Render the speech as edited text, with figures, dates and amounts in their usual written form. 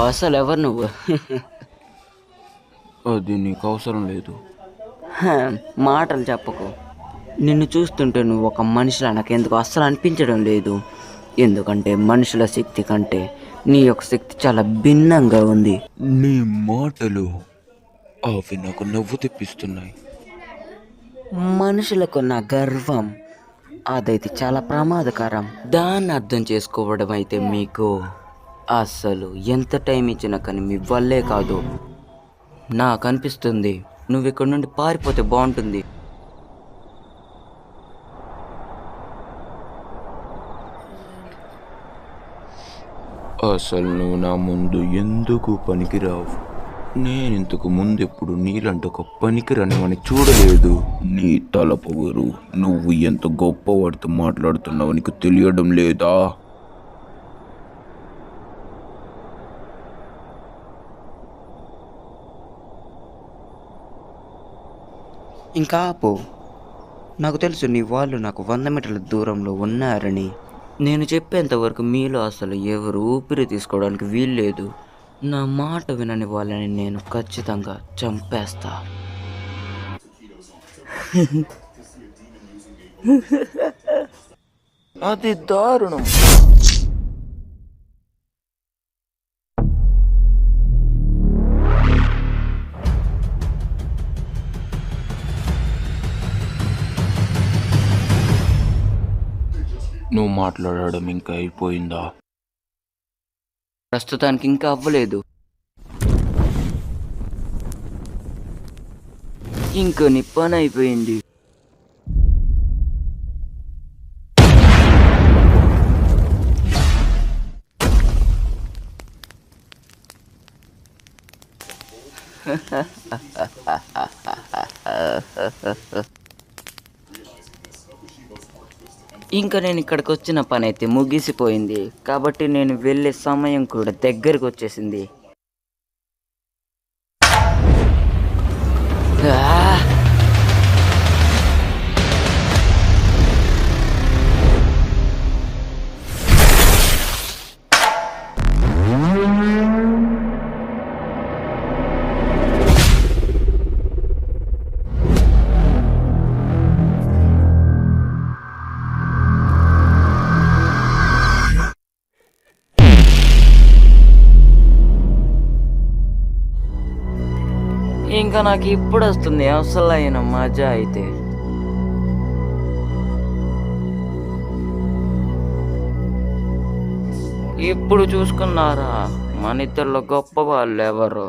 అసలు ఎవరు నువ్వు? అది నీకు అవసరం లేదు. హ, మాటలు చెప్పకు. నిన్ను చూస్తుంటే నువ్వు ఒక మనిషిలా నాకెందుకు అస్సలు అనిపించడం లేదు. ఎందుకంటే మనుషుల శక్తి కంటే నీ యొక్క శక్తి చాలా భిన్నంగా ఉంది. నీ మాటలు అవి నాకు నవ్వు తెప్పిస్తున్నాయి. మనుషులకున్న గర్వం అదైతే చాలా ప్రమాదకరం. దాన్ని అర్థం చేసుకోవడం అయితే మీకు అసలు ఎంత టైం ఇచ్చినా కానీ మీ వల్లే కాదు. నాకు అనిపిస్తుంది నువ్వు ఇక్కడ నుండి పారిపోతే బాగుంటుంది. అసలు నువ్వు నా ముందు ఎందుకు పనికిరావు? నేను ఇంతకు ముందు ఎప్పుడు నీలాంటి ఒక పనికిరానివని చూడలేదు. నీ తల పొగరు, నువ్వు ఎంత గొప్పవాడితో మాట్లాడుతున్నావు నీకు తెలియడం లేదా? ఇంకా ఆపు. నాకు తెలుసు నీ వాళ్ళు నాకు 100 మీటర్ల దూరంలో ఉన్నారని. నేను చెప్పేంత వరకు మీలో అసలు ఎవరు ఊపిరి తీసుకోవడానికి వీల్లేదు. నా మాట వినని వాళ్ళని నేను ఖచ్చితంగా చంపేస్తా. అది దారుణం. నువ్వు మాట్లాడడం ఇంకా అయిపోయిందా? ప్రస్తుతానికి ఇంకా అవ్వలేదు. ఇంకో నీ పని అయిపోయింది. ఇంకా నేను ఇక్కడికి వచ్చిన పని అయితే ముగిసిపోయింది. కాబట్టి నేను వెళ్ళే సమయం కూడా దగ్గరికి వచ్చేసింది. ఆ! ఇంకా నాకు ఇప్పుడు వస్తుంది అసలైన మజా అయితే. ఇప్పుడు చూసుకున్నారా మన ఇద్దరిలో గొప్ప వాళ్ళు ఎవరు?